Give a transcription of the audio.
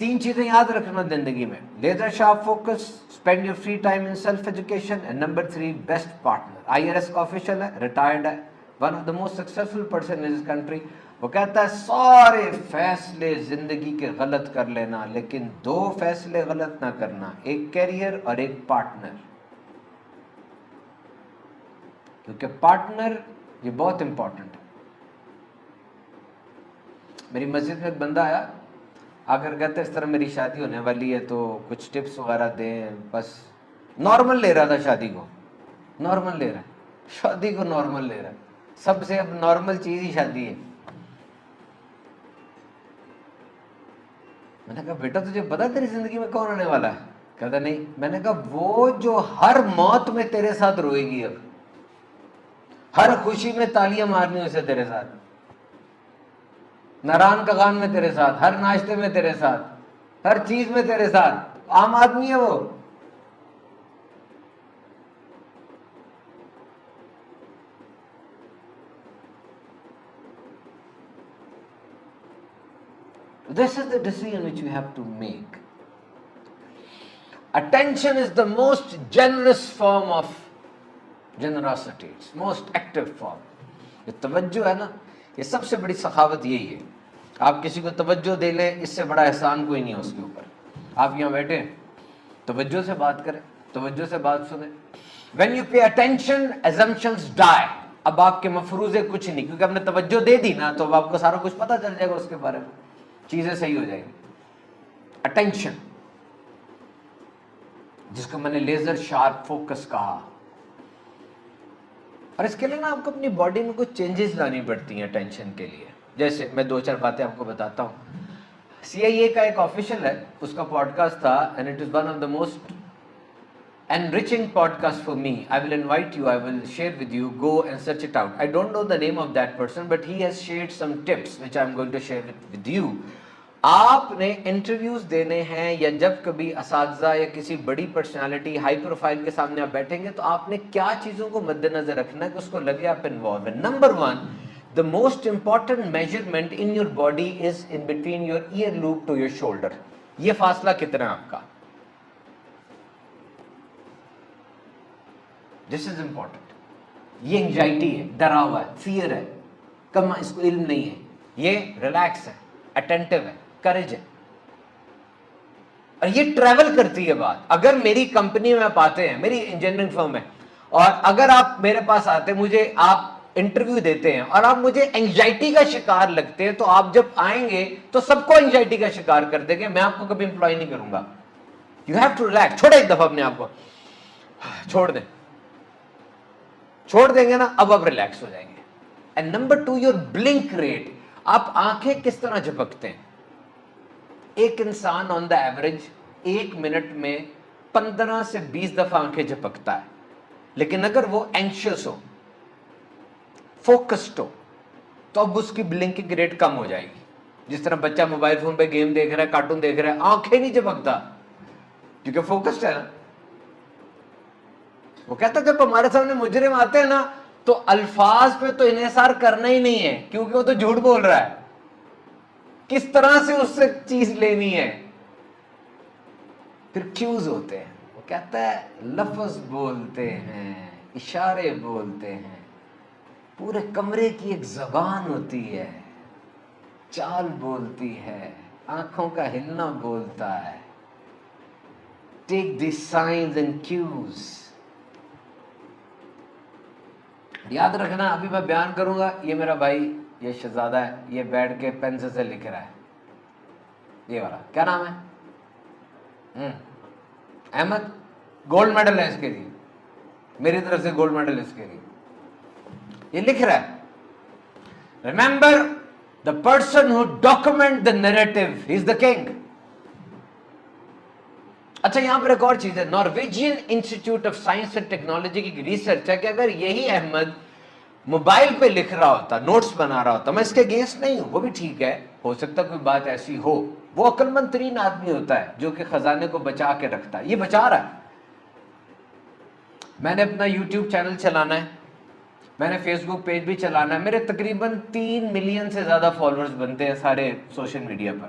3 چیزیں یاد رکھنا زندگی میں: laser sharp focus, spend your free time in self education, and number 3 best partner. IRS کا آفیشل ہے، ریٹائرڈ ہے، one of the most successful person in this country. وہ کہتا ہے سارے فیصلے زندگی کے غلط کر لینا لیکن 2 فیصلے غلط نہ کرنا، ایک کیریئر اور ایک پارٹنر، کیونکہ پارٹنر یہ بہت امپورٹنٹ ہے۔ میری مسجد میں ایک بندہ آیا، آ کر کہتے اس طرح میری شادی ہونے والی ہے تو کچھ ٹپس وغیرہ دیں۔ بس نارمل لے رہا تھا، شادی کو نارمل لے رہا ہے، شادی کو نارمل لے رہا ہے، سب سے اب نارمل چیز ہی شادی ہے۔ میں نے کہا بیٹا تجھے پتا تیری زندگی میں کون ہونے والا ہے؟ کہتا نہیں۔ میں نے کہا وہ جو ہر موت میں تیرے ساتھ روئے گی، اب ہر خوشی میں تالیاں مارنی اسے تیرے ساتھ، ناران کغان میں تیرے ساتھ، ہر ناشتے میں تیرے ساتھ، ہر چیز میں تیرے ساتھ، عام آدمی ہے وہ۔ This is the decision which you have to make. Attention is the most generous form of generosity. It's most active form. یہ توجہ ہے نا، یہ سب سے بڑی سخاوت یہی ہے۔ آپ کسی کو توجہ دے لیں، اس سے بڑا احسان کوئی نہیں ہے اس کے اوپر۔ آپ یہاں بیٹھے ہیں، توجہ سے بات کریں، توجہ سے بات سنیں۔ When you pay attention, assumptions die. اب آپ کے مفروضے کچھ نہیں، کیونکہ آپ نے توجہ دے دی نا تو اب آپ کو سارا کچھ پتہ چل جائے گا اس کے بارے میں، چیزیں صحیح ہو جائیں گی۔ اٹینشن، جس کو میں نے لیزر شارپ فوکس کہا۔ اور اس کے لیے نا آپ کو اپنی باڈی میں کچھ چینجز لانی پڑتی ہیں اٹینشن کے لیے۔ جیسے میں 2-4 باتیں آپ کو بتاتا ہوں۔ CIA کا ایک آفیشل ہے، اس کا پوڈ کاسٹ تھا، and it is one of the most enriching podcast for me. I will invite you, I will share with you, go and search it out. I don't know the name of that person, but he has shared some tips which I'm going to share with you. آپ نے interviews دینے ہیں یا جب کبھی اساتذہ یا کسی بڑی پرسنالٹی ہائی پروفائل کے سامنے آپ بیٹھیں گے تو آپ نے کیا چیزوں کو مد نظر رکھنا ہے کہ اس کو لگے آپ انوالو ہیں۔ Number 1، the most important measurement in your body is in between your ear loop to your shoulder. یہ فاصلہ کتنا ہے آپ کا؟ This is important. یہ انگزائٹی ہے، ڈرا ہوا ہے، فیئر ہے، کم اس کو علم نہیں ہے، یہ ریلیکس ہے، اٹینٹو ہے، کریج ہے، اور یہ ٹریول کرتی ہے بات۔ اگر میری کمپنی میں آپ آتے ہیں، میری انجینئرنگ فرم ہے، اور اگر آپ میرے پاس آتے، مجھے آپ انٹرویو دیتے ہیں اور آپ مجھے انگزائٹی کا شکار لگتے ہیں، تو آپ جب آئیں گے تو سب کو انگزائٹی کا شکار کر دیں گے، میں آپ کو کبھی امپلائی نہیں کروں گا۔ You have to relax. چھوڑے ایک دفعہ اپنے آپ کو، چھوڑ دیں، چھوڑ دیں گے نا، اب آپ ریلیکس ہو جائیں گے۔ And number 2، your blink rate, آپ آنکھیں کس طرح جھپکتے ہیں۔ ایک انسان آن دا ایوریج 1 منٹ میں 15 سے 20 دفعہ آنکھیں جھپکتا ہے، لیکن اگر وہ اینکشس ہو، فوکسڈ ہو، تو اب اس کی بلنکنگ ریٹ کم ہو جائے گی۔ جس طرح بچہ موبائل فون پہ گیم دیکھ رہا ہے، کارٹون دیکھ رہا ہے، آنکھیں نہیں جھپکتا کیونکہ فوکسڈ ہے نا۔ وہ کہتا ہے جب ہمارے سامنے مجرم آتے ہیں نا تو الفاظ پہ تو انحصار کرنا ہی نہیں ہے، کیونکہ وہ تو جھوٹ بول رہا ہے، کس طرح سے اس سے چیز لینی ہے۔ پھر کیوز ہوتے ہیں، وہ کہتا ہے لفظ بولتے ہیں، اشارے بولتے ہیں، پورے کمرے کی ایک زبان ہوتی ہے، چال بولتی ہے، آنکھوں کا ہلنا بولتا ہے۔ ٹیک دی سائنز اینڈ کیوز۔ یاد رکھنا، ابھی میں بیان کروں گا، یہ میرا بھائی، یہ شہزادہ ہے، یہ بیٹھ کے پینسل سے لکھ رہا ہے، یہ والا کیا نام ہے؟ احمد، گولڈ میڈل ہے اس کے لیے، میری طرف سے گولڈ میڈل اس کے لیے، یہ لکھ رہا ہے remember the person who document the narrative he is the king. اچھا، یہاں پر ایک اور چیز ہے، Norwegian institute of science and technology کی ریسرچ ہے کہ اگر یہی احمد موبائل پہ لکھ رہا ہوتا، نوٹس بنا رہا ہوتا، میں اس کے اگینسٹ نہیں ہوں، وہ بھی ٹھیک ہے، ہو سکتا کوئی بات ایسی ہو، وہ عقل مند ترین آدمی ہوتا ہے جو کہ خزانے کو بچا کے رکھتا ہے، یہ بچا رہا ہے۔ میں نے اپنا یوٹیوب چینل چلانا ہے، میں نے فیس بک پیج بھی چلانا ہے، میرے تقریباً 3 ملین سے زیادہ فالوورز بنتے ہیں سارے سوشل میڈیا پر،